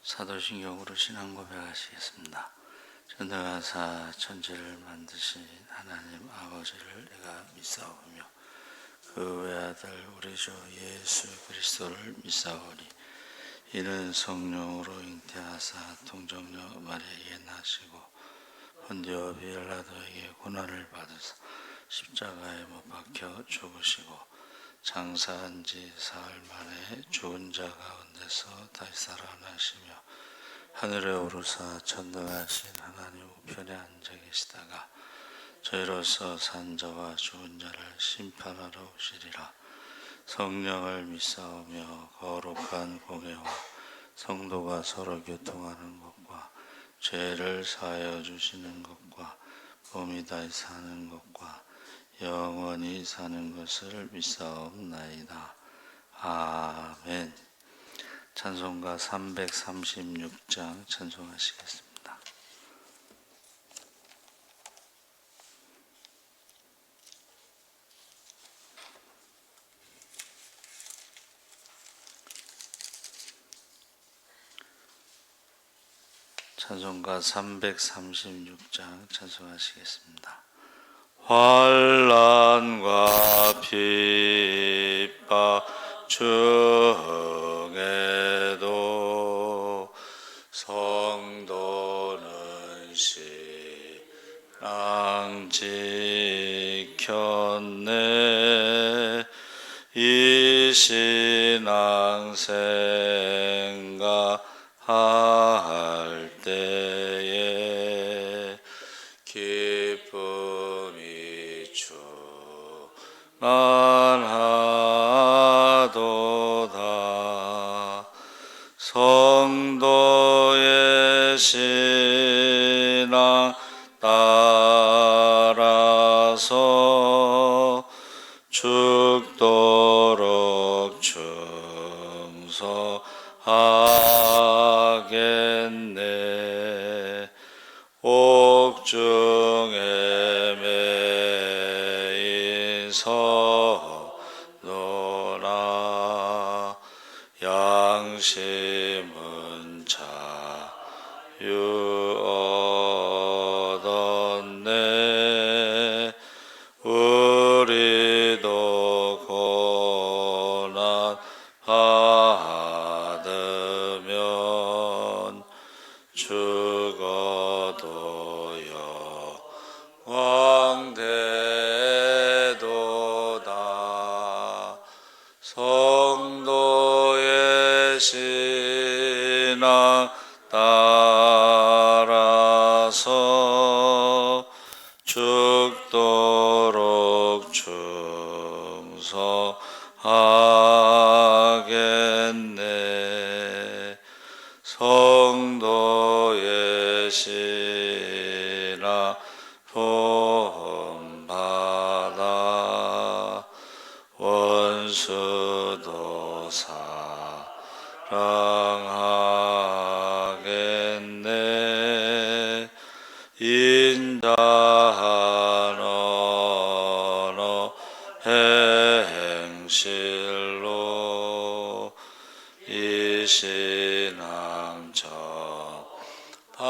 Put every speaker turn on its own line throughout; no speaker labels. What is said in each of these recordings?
사도신경으로 신앙 고백하시겠습니다. 전능하사 천지를 만드신 하나님 아버지를 내가 믿사오며 그 외아들 우리 주 예수 그리스도를 믿사오니 이는 성령으로 잉태하사 동정녀 마리아에게 나시고 본디오 빌라도에게 고난을 받으사 십자가에 못 박혀 죽으시고 장사한 지 사흘 만에 죽은 자 가운데서 다시 살아나시며 하늘에 오르사 전능하신 하나님 우편에 앉아 계시다가 저희로서 산 자와 죽은 자를 심판하러 오시리라. 성령을 믿사오며 거룩한 공회와 성도가 서로 교통하는 것과 죄를 사하여 주시는 것과 몸이 다시 사는 것과 영원히 사는 것을 믿사옵나이다. 아멘. 찬송가 336장 찬송하시겠습니다. 찬송가 336장 찬송하시겠습니다. 환난과 핍박 중에도 성도는 신앙 지켰네. 이 신앙 생각할 때에 기쁨이 충만하도다. 성도의 신앙 따라서 죽도록 충성하겠네. 옥중에 매인 서노나 양심은 자유 얻었네. 우리도 고난 받으면 죽어도 영광되도다. 성도의 신앙 따라서 죽도록 충성하겠네. 성도의 신앙 본받아 원수도 사랑하겠네. 인자한 언어 행실로 이 신앙 전하리라.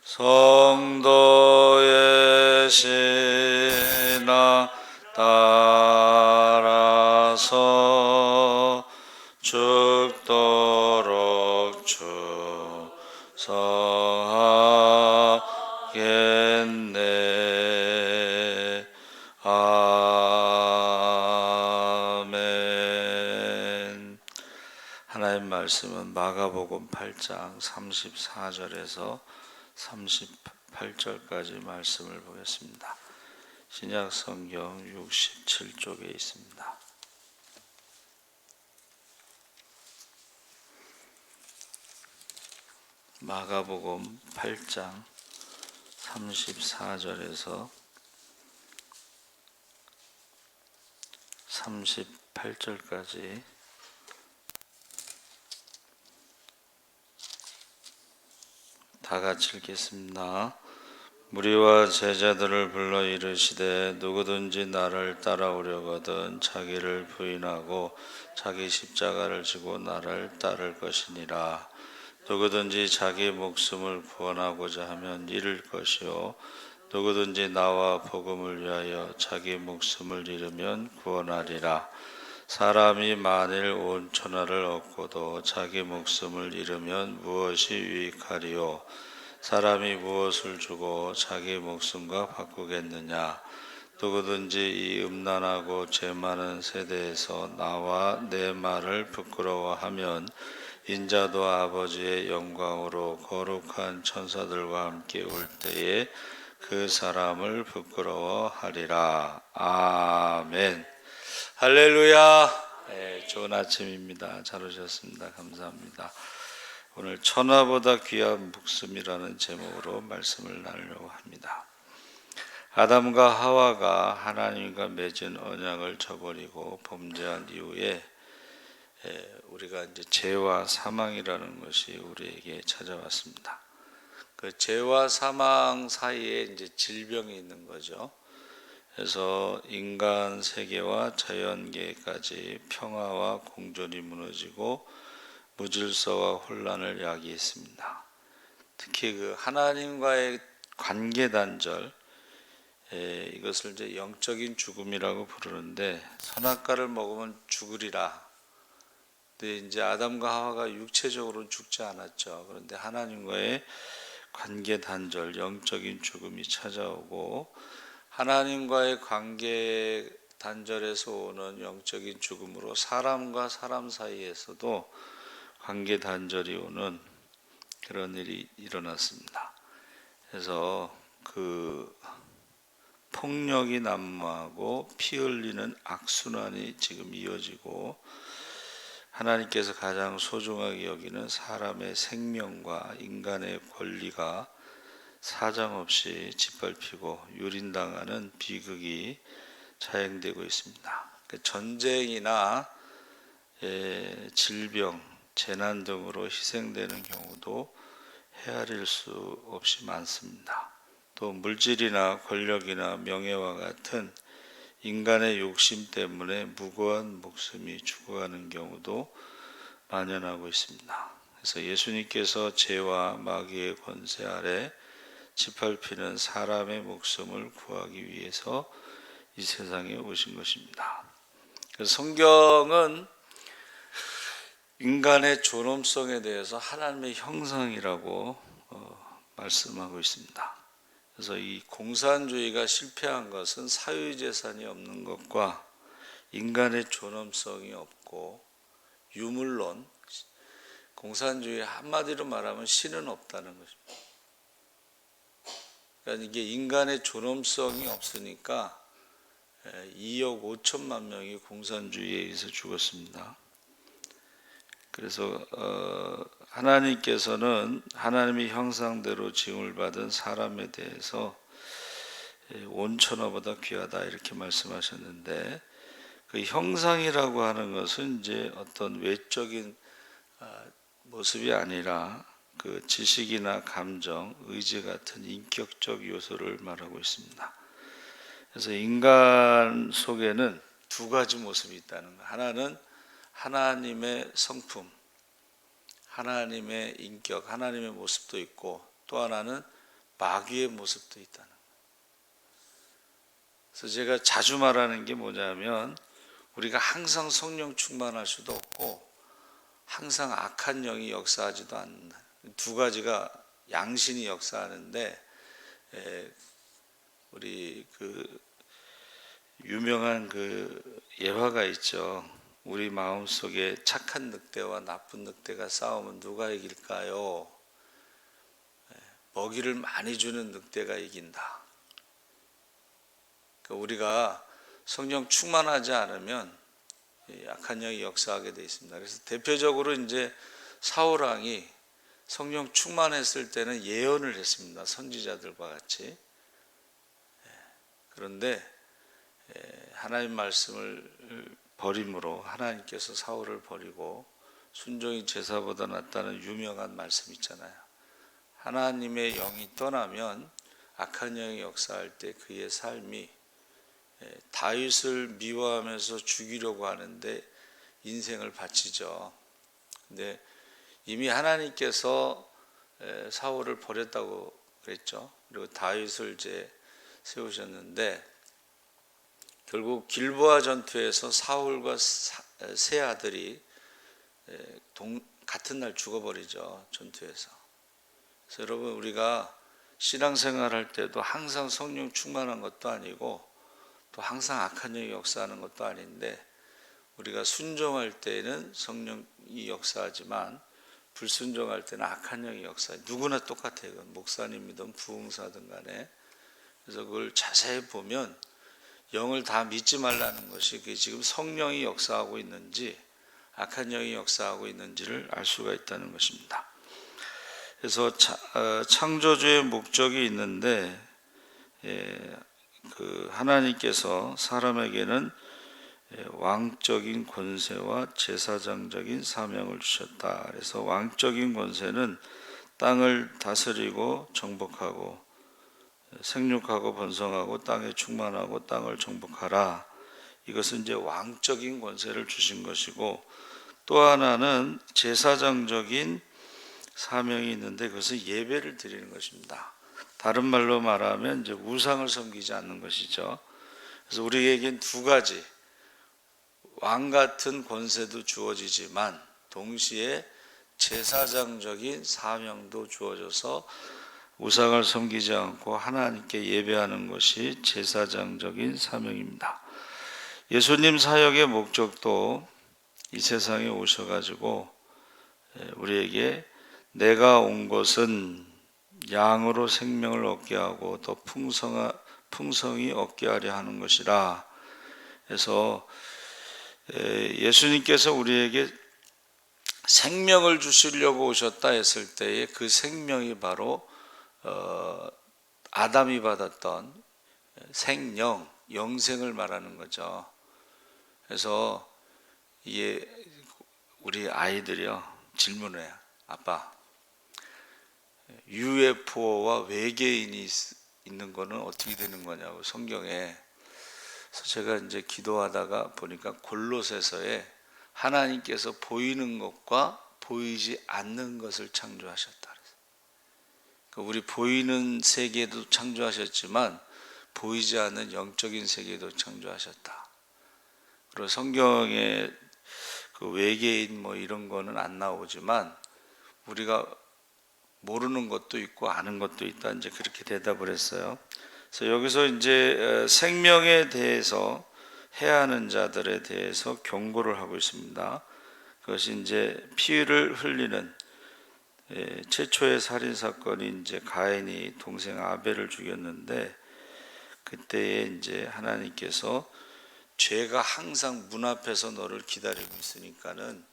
성도의 신앙 따라서 죽도록 충성하겠네. 아멘. 하나님 말씀은 마가복음 8장 34절에서 38절까지 말씀을 보겠습니다. 신약 성경 67쪽에 있습니다. 마가복음 8장 34절에서 38절까지 다 같이 읽겠습니다. 무리와 제자들을 불러 이르시되 누구든지 나를 따라오려거든 자기를 부인하고 자기 십자가를 지고 나를 따를 것이니라. 누구든지 자기 목숨을 구원하고자 하면 잃을 것이요 누구든지 나와 복음을 위하여 자기 목숨을 잃으면 구원하리라. 사람이 만일 온 천하를 얻고도 자기 목숨을 잃으면 무엇이 유익하리요? 사람이 무엇을 주고 자기 목숨과 바꾸겠느냐? 누구든지 이 음란하고 죄 많은 세대에서 나와 내 말을 부끄러워하면 인자도 아버지의 영광으로 거룩한 천사들과 함께 올 때에 그 사람을 부끄러워하리라. 아멘. 할렐루야. 네, 좋은 아침입니다. 잘 오셨습니다. 감사합니다. 오늘 천하보다 귀한 목숨이라는 제목으로 말씀을 나누려고 합니다. 아담과 하와가 하나님과 맺은 언약을 저버리고 범죄한 이후에 우리가 이제 죄와 사망이라는 것이 우리에게 찾아왔습니다. 그 죄와 사망 사이에 이제 질병이 있는 거죠. 그래서 인간 세계와 자연계까지 평화와 공존이 무너지고 무질서와 혼란을 야기했습니다. 특히 그 하나님과의 관계 단절, 이것을 이제 영적인 죽음이라고 부르는데 선악과를 먹으면 죽으리라. 근데 이제 아담과 하와가 육체적으로는 죽지 않았죠. 그런데 하나님과의 관계 단절, 영적인 죽음이 찾아오고 하나님과의 관계 단절에서 오는 영적인 죽음으로 사람과 사람 사이에서도 관계 단절이 오는 그런 일이 일어났습니다. 그래서 그 폭력이 난무하고 피 흘리는 악순환이 지금 이어지고 하나님께서 가장 소중하게 여기는 사람의 생명과 인간의 권리가 사정없이 짓밟히고 유린당하는 비극이 자행되고 있습니다. 전쟁이나 질병, 재난 등으로 희생되는 경우도 헤아릴 수 없이 많습니다. 또 물질이나 권력이나 명예와 같은 인간의 욕심 때문에 무고한 목숨이 죽어가는 경우도 만연하고 있습니다. 그래서 예수님께서 죄와 마귀의 권세 아래 짓밟히는 사람의 목숨을 구하기 위해서 이 세상에 오신 것입니다. 그래서 성경은 인간의 존엄성에 대해서 하나님의 형상이라고 말씀하고 있습니다. 그래서 이 공산주의가 실패한 것은 사유재산이 없는 것과 인간의 존엄성이 없고 유물론, 공산주의 한마디로 말하면 신은 없다는 것입니다. 그러니까 이게 인간의 존엄성이 없으니까 2억 5천만 명이 공산주의에 의해서 죽었습니다. 그래서 하나님께서는 하나님의 형상대로 지음을 받은 사람에 대해서 온 천하보다 귀하다 이렇게 말씀하셨는데 그 형상이라고 하는 것은 이제 어떤 외적인 모습이 아니라 그 지식이나 감정, 의지 같은 인격적 요소를 말하고 있습니다. 그래서 인간 속에는 두 가지 모습이 있다는 것. 하나는 하나님의 성품, 하나님의 인격, 하나님의 모습도 있고 또 하나는 마귀의 모습도 있다는 거예요. 그래서 제가 자주 말하는 게 뭐냐면 우리가 항상 성령 충만할 수도 없고 항상 악한 영이 역사하지도 않는다. 두 가지가 양신이 역사하는데 우리 그 유명한 그 예화가 있죠. 우리 마음속에 착한 늑대와 나쁜 늑대가 싸우면 누가 이길까요? 먹이를 많이 주는 늑대가 이긴다. 그러니까 우리가 성령 충만하지 않으면 악한 영이 역사하게 되어 있습니다. 그래서 대표적으로 이제 사울왕이 성령 충만했을 때는 예언을 했습니다. 선지자들과 같이. 그런데 하나님 말씀을 버림으로 하나님께서 사울을 버리고 순종이 제사보다 낫다는 유명한 말씀 있잖아요. 하나님의 영이 떠나면 악한 영이 역사할 때 그의 삶이 다윗을 미워하면서 죽이려고 하는데 인생을 바치죠. 근데 이미 하나님께서 사울을 버렸다고 그랬죠. 그리고 다윗을 이제 세우셨는데 결국 길보아 전투에서 사울과 세 아들이 같은 날 죽어버리죠. 전투에서. 그래서 여러분, 우리가 신앙생활 할 때도 항상 성령 충만한 것도 아니고 또 항상 악한 영이 역사하는 것도 아닌데, 우리가 순종할 때는 성령이 역사하지만 불순종할 때는 악한 영이 역사해요. 누구나 똑같아요. 목사님이든 부흥사든 간에. 그래서 그걸 자세히 보면 영을 다 믿지 말라는 것이 그게 지금 성령이 역사하고 있는지 악한 영이 역사하고 있는지를 알 수가 있다는 것입니다. 그래서 창조주의 목적이 있는데 그 하나님께서 사람에게는 왕적인 권세와 제사장적인 사명을 주셨다. 그래서 왕적인 권세는 땅을 다스리고 정복하고 생육하고 번성하고 땅에 충만하고 땅을 정복하라. 이것은 이제 왕적인 권세를 주신 것이고, 또 하나는 제사장적인 사명이 있는데 그것은 예배를 드리는 것입니다. 다른 말로 말하면 이제 우상을 섬기지 않는 것이죠. 그래서 우리에겐 두 가지, 왕 같은 권세도 주어지지만 동시에 제사장적인 사명도 주어져서 우상을 섬기지 않고 하나님께 예배하는 것이 제사장적인 사명입니다. 예수님 사역의 목적도 이 세상에 오셔가지고 우리에게 내가 온 것은 양으로 생명을 얻게 하고 더 풍성히 얻게 하려 하는 것이라. 그래서 예수님께서 우리에게 생명을 주시려고 오셨다 했을 때에 그 생명이 바로 아담이 받았던 생명, 영생을 말하는 거죠. 그래서 이게 우리 아이들이요 질문해요. 아빠, UFO와 외계인이 있는 거는 어떻게 되는 거냐고, 성경에. 그래서 제가 이제 기도하다가 보니까 골로새서에 하나님께서 보이는 것과 보이지 않는 것을 창조하셨다. 그러니까 우리 보이는 세계도 창조하셨지만 보이지 않는 영적인 세계도 창조하셨다. 그리고 성경에 그 외계인 뭐 이런 거는 안 나오지만 우리가 모르는 것도 있고 아는 것도 있다, 이제 그렇게 대답을 했어요. 그래서 여기서 이제 생명에 대해서 해야 하는 자들에 대해서 경고를 하고 있습니다. 그것이 이제 피를 흘리는 최초의 살인 사건이 이제 가인이 동생 아벨을 죽였는데, 그때에 이제 하나님께서 죄가 항상 문 앞에서 너를 기다리고 있으니까는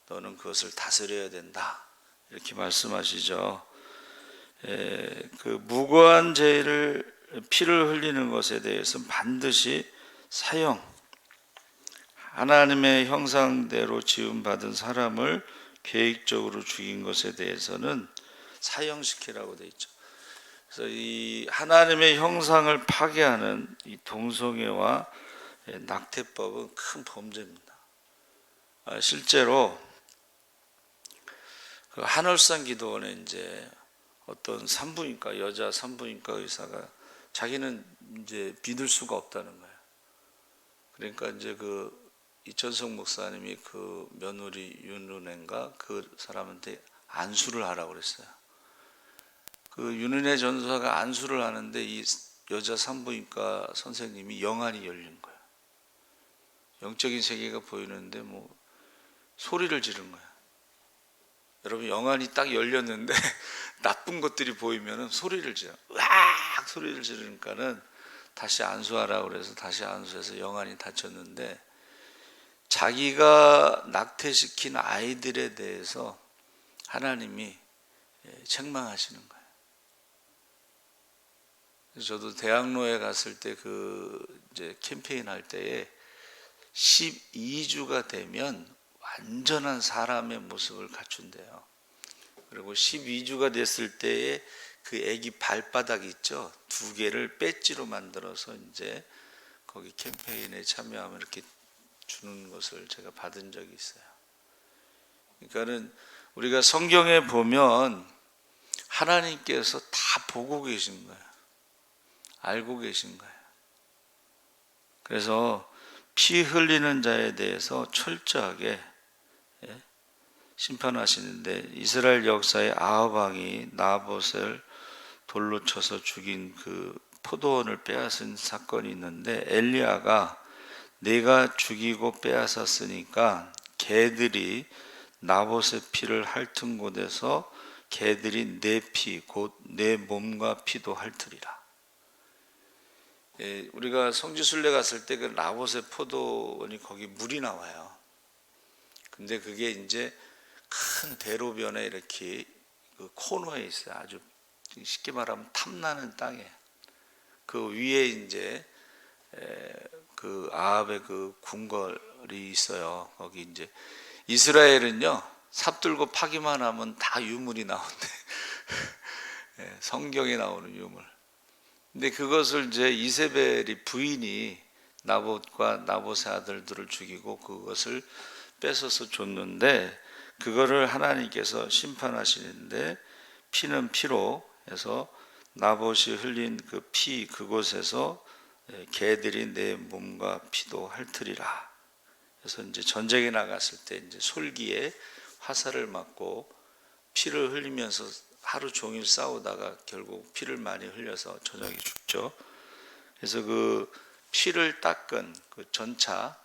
너는 그것을 다스려야 된다, 이렇게 말씀하시죠. 그 무고한 죄를 피를 흘리는 것에 대해서는 반드시 사형, 하나님의 형상대로 지음받은 사람을 계획적으로 죽인 것에 대해서는 사형시키라고 되어 있죠. 그래서 이 하나님의 형상을 파괴하는 이 동성애와 낙태법은 큰 범죄입니다. 실제로 그 한월산 기도원에 이제 어떤 산부인과, 여자 산부인과 의사가 자기는 이제 믿을 수가 없다는 거예요. 그러니까 이제 그 이천석 목사님이 그 며느리 윤은혜인가 그 사람한테 안수를 하라고 그랬어요. 그 윤은혜 전도사가 안수를 하는데 이 여자 산부인과 선생님이 영안이 열린 거예요. 영적인 세계가 보이는데 뭐 소리를 지른 거예요. 여러분, 영안이 딱 열렸는데 나쁜 것들이 보이면 소리를 지르, 으악 소리를 지르니까는 다시 안수하라고 그래서 다시 안수해서 영안이 닫혔는데, 자기가 낙태시킨 아이들에 대해서 하나님이 책망하시는 거예요. 그래서 저도 대학로에 갔을 때 그 이제 캠페인 할 때에 12주가 되면 완전한 사람의 모습을 갖춘대요. 그리고 12주가 됐을 때에 그 애기 발바닥 있죠? 두 개를 배지로 만들어서 이제 거기 캠페인에 참여하면 이렇게 주는 것을 제가 받은 적이 있어요. 그러니까는 우리가 성경에 보면 하나님께서 다 보고 계신 거예요. 알고 계신 거예요. 그래서 피 흘리는 자에 대해서 철저하게 심판하시는데, 이스라엘 역사에 아합 왕이 나봇을 돌로 쳐서 죽인 그 포도원을 빼앗은 사건이 있는데, 엘리야가 내가 죽이고 빼앗았으니까 개들이 나봇의 피를 핥은 곳에서 개들이 내 피, 곧 내 몸과 피도 핥으리라. 우리가 성지순례 갔을 때 그 나봇의 포도원이 거기 물이 나와요. 근데 그게 이제 큰 대로변에 이렇게 그 코너에 있어요. 아주 쉽게 말하면 탐나는 땅에. 그 위에 이제 그 아합의 그 궁궐이 있어요. 거기 이제 이스라엘은요, 삽들고 파기만 하면 다 유물이 나오는데 성경에 나오는 유물. 근데 그것을 이제 이세벨이 부인이 나봇과 나봇의 아들들을 죽이고 그것을 뺏어서 줬는데, 그거를 하나님께서 심판하시는데, 피는 피로 해서 나봇이 흘린 그 피 그곳에서 개들이 내 몸과 피도 핥으리라. 그래서 이제 전쟁에 나갔을 때 이제 솔기에 화살을 맞고 피를 흘리면서 하루 종일 싸우다가 결국 피를 많이 흘려서 저녁에 죽죠. 그래서 그 피를 닦은 그 전차,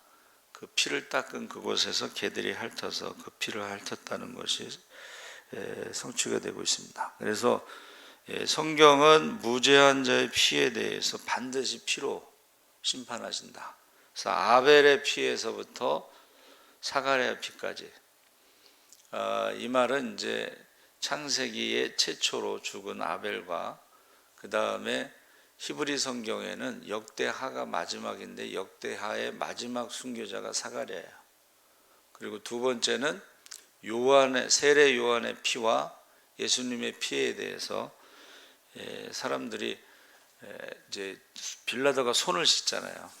그 피를 닦은 그곳에서 개들이 핥아서 그 피를 핥았다는 것이 성취가 되고 있습니다. 그래서 성경은 무죄한 자의 피에 대해서 반드시 피로 심판하신다. 그래서 아벨의 피에서부터 사가랴 피까지, 이 말은 이제 창세기의 최초로 죽은 아벨과, 그 다음에 히브리 성경에는 역대하가 마지막인데 역대하의 마지막 순교자가 사가랴예요. 그리고 두 번째는 세례 요한의 피와 예수님의 피에 대해서 사람들이 이제 빌라도가 손을 씻잖아요.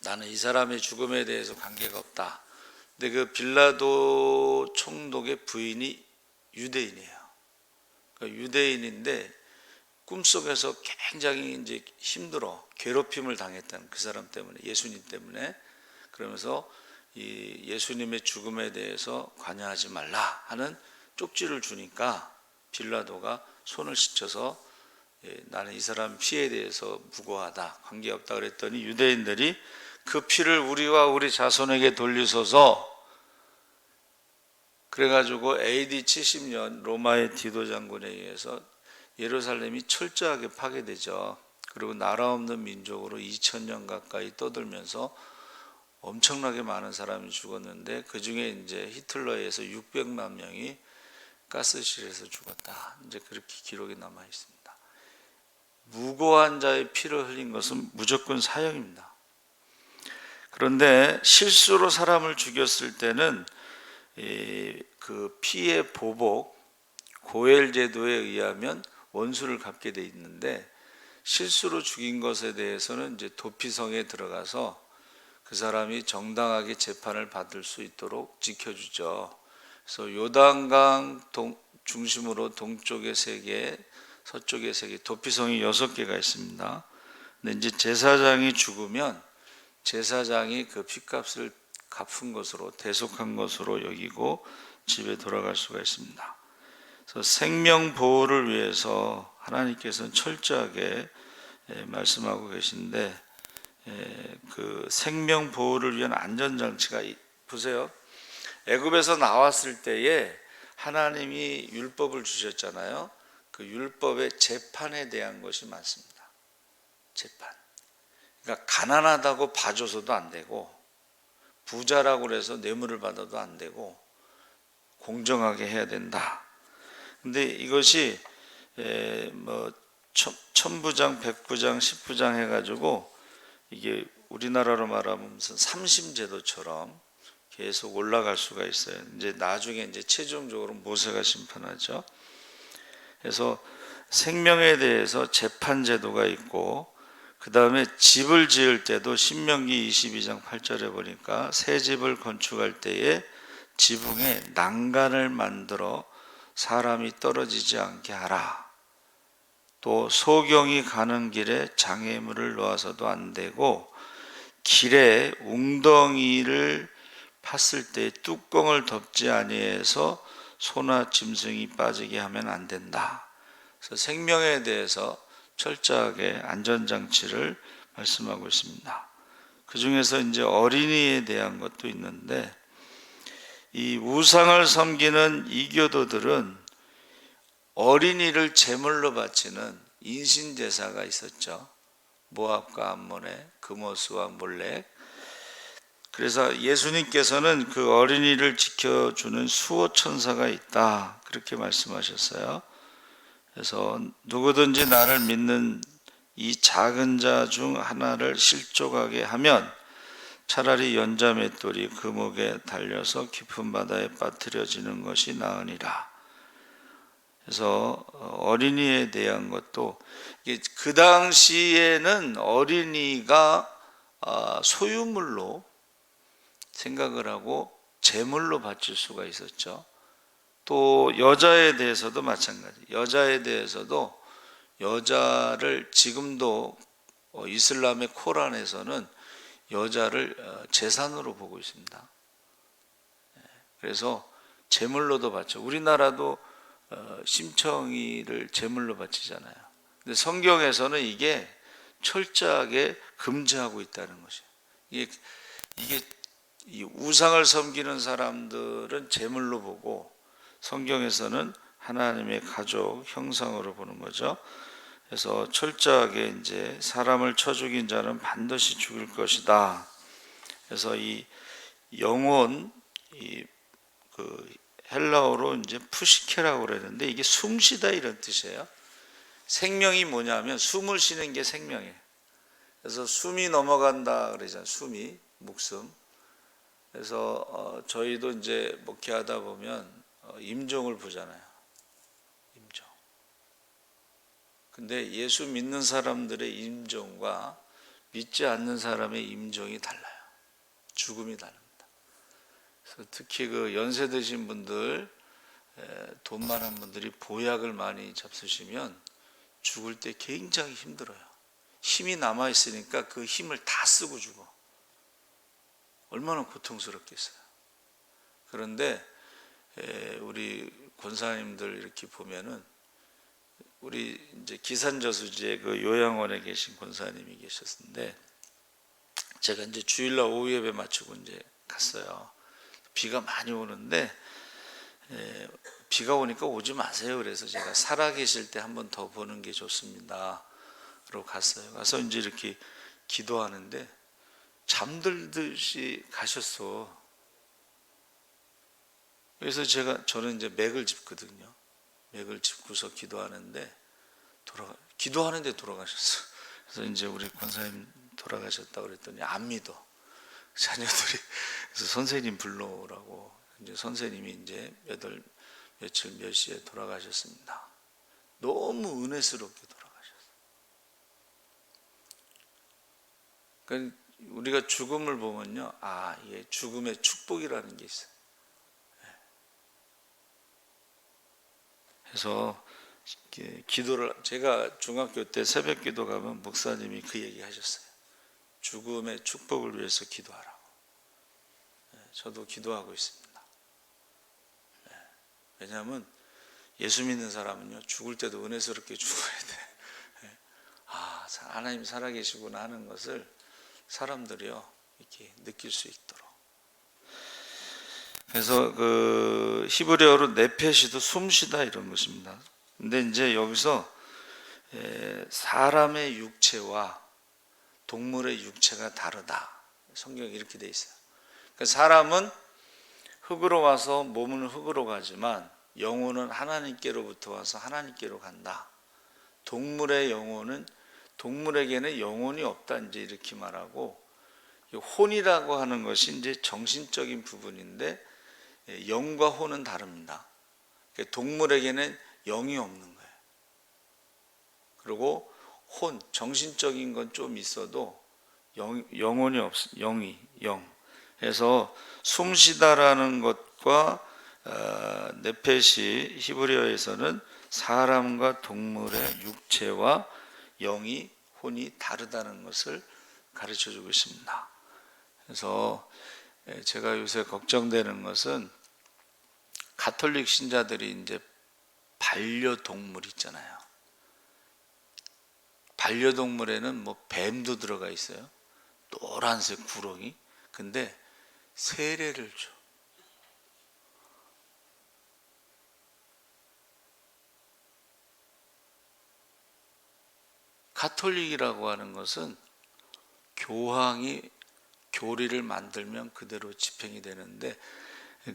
나는 이 사람의 죽음에 대해서 관계가 없다. 근데 그 빌라도 총독의 부인이 유대인이에요. 그러니까 유대인인데 꿈속에서 굉장히 이제 힘들어 괴롭힘을 당했다는, 그 사람 때문에, 예수님 때문에. 그러면서 이 예수님의 죽음에 대해서 관여하지 말라 하는 쪽지를 주니까 빌라도가 손을 씻어서 나는 이 사람 피에 대해서 무고하다, 관계없다 그랬더니 유대인들이 그 피를 우리와 우리 자손에게 돌리소서. 그래가지고 AD 70년 로마의 디도 장군에 의해서 예루살렘이 철저하게 파괴되죠. 그리고 나라 없는 민족으로 2000년 가까이 떠들면서 엄청나게 많은 사람이 죽었는데, 그 중에 이제 히틀러에 의해서 600만 명이 가스실에서 죽었다. 이제 그렇게 기록이 남아 있습니다. 무고한 자의 피를 흘린 것은 무조건 사형입니다. 그런데 실수로 사람을 죽였을 때는 그 피의 보복, 고엘 제도에 의하면 원수를 갚게 돼 있는데, 실수로 죽인 것에 대해서는 이제 도피성에 들어가서 그 사람이 정당하게 재판을 받을 수 있도록 지켜주죠. 그래서 요단강 중심으로 동쪽에 3개, 서쪽에 3개, 도피성이 6개가 있습니다. 근데 이제 제사장이 죽으면 제사장이 그 핏값을 갚은 것으로, 대속한 것으로 여기고 집에 돌아갈 수가 있습니다. 그래서 생명 보호를 위해서 하나님께서는 철저하게 말씀하고 계신데, 그 생명 보호를 위한 안전장치가, 보세요. 애굽에서 나왔을 때에 하나님이 율법을 주셨잖아요. 그 율법의 재판에 대한 것이 많습니다. 재판. 그러니까 가난하다고 봐줘서도 안 되고, 부자라고 해서 뇌물을 받아도 안 되고, 공정하게 해야 된다. 근데 이것이 뭐 천부장, 백부장, 십부장 해가지고 이게 우리나라로 말하면 무슨 삼심제도처럼 계속 올라갈 수가 있어요. 이제 나중에 이제 최종적으로 모세가 심판하죠. 그래서 생명에 대해서 재판 제도가 있고, 그 다음에 집을 지을 때도 신명기 22장 8절에 보니까 새 집을 건축할 때에 지붕에 난간을 만들어 사람이 떨어지지 않게 하라. 또 소경이 가는 길에 장애물을 놓아서도 안 되고, 길에 웅덩이를 팠을 때 뚜껑을 덮지 아니해서 소나 짐승이 빠지게 하면 안 된다. 그래서 생명에 대해서 철저하게 안전장치를 말씀하고 있습니다. 그 중에서 이제 어린이에 대한 것도 있는데, 이 우상을 섬기는 이교도들은 어린이를 제물로 바치는 인신제사가 있었죠. 모압과 암몬의 그모스와 몰렉. 그래서 예수님께서는 그 어린이를 지켜주는 수호천사가 있다, 그렇게 말씀하셨어요. 그래서 누구든지 나를 믿는 이 작은 자 중 하나를 실족하게 하면 차라리 연자맷돌이 그 목에 달려서 깊은 바다에 빠뜨려지는 것이 나으니라. 그래서 어린이에 대한 것도, 그 당시에는 어린이가 소유물로 생각을 하고 제물로 바칠 수가 있었죠. 또 여자에 대해서도 마찬가지. 여자에 대해서도 여자를 지금도 이슬람의 코란에서는 여자를 재산으로 보고 있습니다. 그래서 제물로도 바쳐. 우리나라도 심청이를 제물로 바치잖아요. 근데 성경에서는 이게 철저하게 금지하고 있다는 것이에요. 이게 이 우상을 섬기는 사람들은 제물로 보고, 성경에서는 하나님의 가족 형상으로 보는 거죠. 그래서 철저하게 이제 사람을 쳐 죽인 자는 반드시 죽을 것이다. 그래서 이 영혼, 그 헬라어로 이제 푸시케라고 그러는데, 이게 숨쉬다 이런 뜻이에요. 생명이 뭐냐면 숨을 쉬는 게 생명이에요. 그래서 숨이 넘어간다 그러잖아요. 숨이, 목숨. 그래서 저희도 이제 목회하다 보면 임종을 보잖아요. 임종. 근데 예수 믿는 사람들의 임종과 믿지 않는 사람의 임종이 달라요. 죽음이 다릅니다. 그래서 특히 그 연세 드신 분들, 돈 많은 분들이 보약을 많이 잡수시면 죽을 때 굉장히 힘들어요. 힘이 남아 있으니까 그 힘을 다 쓰고 죽어. 얼마나 고통스럽겠어요. 그런데 우리 권사님들 이렇게 보면은, 우리 이제 기산저수지에 그 요양원에 계신 권사님이 계셨는데, 제가 이제 주일날 오후 예배 마치고 이제 갔어요. 비가 많이 오는데, 비가 오니까 오지 마세요. 그래서 제가 살아계실 때 한 번 더 보는 게 좋습니다. 로 갔어요. 가서 이제 이렇게 기도하는데 잠들듯이 가셨어. 그래서 저는 이제 맥을 짚거든요. 맥을 짚고서 기도하는데 기도하는데 돌아가셨어. 그래서 이제 우리 권사님 돌아가셨다고 그랬더니 안 믿어, 자녀들이. 그래서 선생님 불러오라고. 이제 선생님이 이제 며칠 몇 시에 돌아가셨습니다. 너무 은혜스럽게 돌아가셨어요. 그러니까 우리가 죽음을 보면요, 이게 죽음의 축복이라는 게 있어요. 그래서 기도를, 제가 중학교 때 새벽 기도 가면 목사님이 그 얘기 하셨어요. 죽음의 축복을 위해서 기도하라고. 저도 기도하고 있습니다. 왜냐하면 예수 믿는 사람은요, 죽을 때도 은혜스럽게 죽어야 돼. 하나님 살아계시구나 하는 것을 사람들이요, 이렇게 느낄 수 있도록. 그래서 그 히브리어로 네페시도 숨쉬다 이런 것입니다. 근데 이제 여기서 사람의 육체와 동물의 육체가 다르다. 성경에 이렇게 돼 있어요. 그러니까 사람은 흙으로 와서 몸은 흙으로 가지만 영혼은 하나님께로부터 와서 하나님께로 간다. 동물의 영혼은, 동물에게는 영혼이 없다, 이제 이렇게 말하고, 혼이라고 하는 것이 이제 정신적인 부분인데 영과 혼은 다릅니다. 동물에게는 영이 없는 거예요. 그리고 혼, 정신적인 건 좀 있어도 영혼이 없어. 영. 그래서 숨쉬다라는 것과 네페시 히브리어에서는 사람과 동물의 육체와 영이 혼이 다르다는 것을 가르쳐 주고 있습니다. 그래서 제가 요새 걱정되는 것은 가톨릭 신자들이 이제 반려동물 있잖아요. 반려동물에는 뭐 뱀도 들어가 있어요. 노란색 구렁이. 근데 세례를 줘. 가톨릭이라고 하는 것은 교황이 교리를 만들면 그대로 집행이 되는데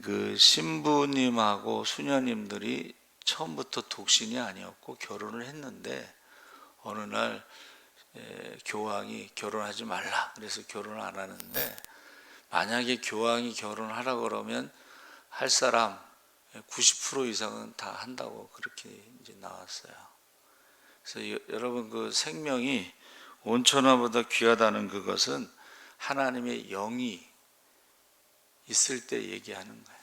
그 신부님하고 수녀님들이 처음부터 독신이 아니었고 결혼을 했는데 어느 날 교황이 결혼하지 말라 그래서 결혼을 안 하는데 만약에 교황이 결혼하라 그러면 할 사람 90% 이상은 다 한다고 그렇게 이제 나왔어요. 그래서 여러분 그 생명이 온천하보다 귀하다는 그것은 하나님의 영이 있을 때 얘기하는 거예요.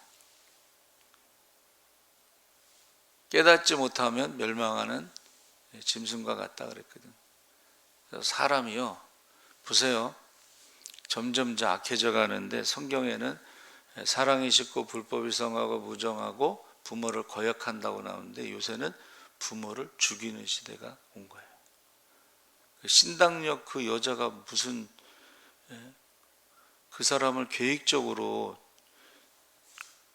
깨닫지 못하면 멸망하는 짐승과 같다 그랬거든. 그래서 사람이요, 보세요. 점점 악해져 가는데 성경에는 사랑이 식고 불법이 성하고 무정하고 부모를 거역한다고 나오는데 요새는 부모를 죽이는 시대가 온 거예요. 신당역 그 여자가 무슨 그 사람을 계획적으로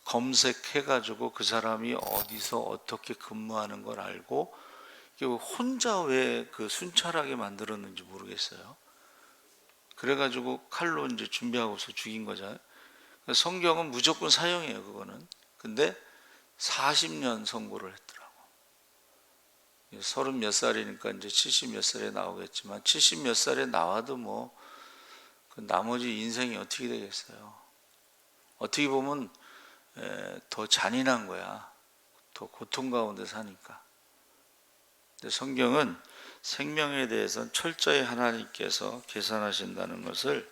검색해가지고 그 사람이 어디서 어떻게 근무하는 걸 알고 혼자 왜 그 순찰하게 만들었는지 모르겠어요. 그래가지고 칼로 이제 준비하고서 죽인 거잖아요. 성경은 무조건 사형이에요, 그거는. 근데 40년 선고를 했더라고. 30 몇 살이니까 이제 70 몇 살에 나오겠지만 70 몇 살에 나와도 뭐 그 나머지 인생이 어떻게 되겠어요. 어떻게 보면 더 잔인한 거야. 더 고통 가운데 사니까. 근데 성경은 생명에 대해서는 철저히 하나님께서 계산하신다는 것을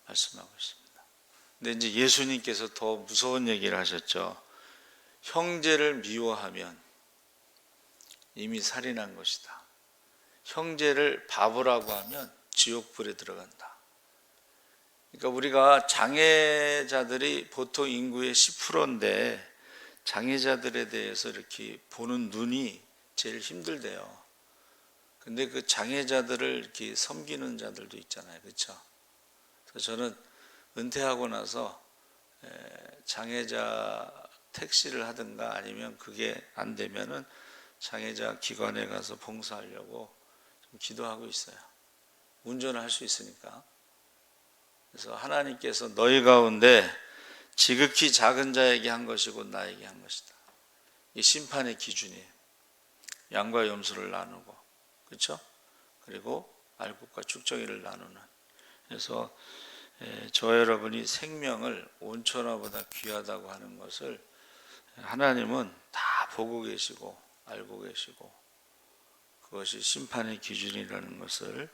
말씀하고 있습니다. 근데 이제 예수님께서 더 무서운 얘기를 하셨죠. 형제를 미워하면 이미 살인한 것이다. 형제를 바보라고 하면 지옥불에 들어간다. 그러니까 우리가 장애자들이 보통 인구의 10%인데 장애자들에 대해서 이렇게 보는 눈이 제일 힘들대요. 근데 그 장애자들을 이렇게 섬기는 자들도 있잖아요. 그렇죠? 그래서 저는 은퇴하고 나서 장애자 택시를 하든가 아니면 그게 안 되면은 장애자 기관에 가서 봉사하려고 좀 기도하고 있어요. 운전을 할 수 있으니까. 그래서 하나님께서 너희 가운데 지극히 작은 자에게 한 것이고 나에게 한 것이다. 이 심판의 기준이에요. 양과 염소를 나누고, 그렇죠? 그리고 알곡과 축정이를 나누는. 그래서 저 여러분이 생명을 온천하보다 귀하다고 하는 것을 하나님은 다 보고 계시고 알고 계시고 그것이 심판의 기준이라는 것을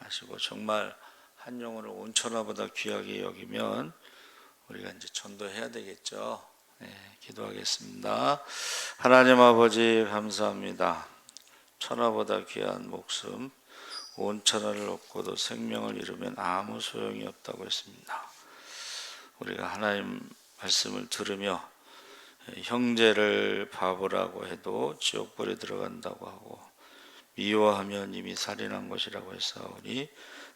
아시고 정말 한 영혼을 온천하보다 귀하게 여기면 우리가 이제 전도해야 되겠죠. 기도하겠습니다. 하나님 아버지 감사합니다. 천하보다 귀한 목숨 온천하를 얻고도 생명을 잃으면 아무 소용이 없다고 했습니다. 우리가 하나님 말씀을 들으며 형제를 바보라고 해도 지옥불에 들어간다고 하고 미워하면 이미 살인한 것이라고 했사오니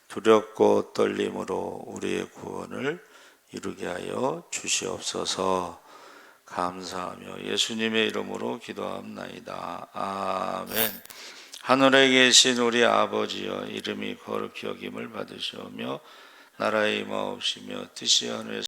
두렵고 떨림으로 우리의 구원을 이루게 하여 주시옵소서. 감사하며 예수님의 이름으로 기도합나이다. 아멘. 하늘에 계신 우리 아버지여 이름이 거룩히 여김을 받으시오며 나라의 임하옵시며 뜻이 하늘에서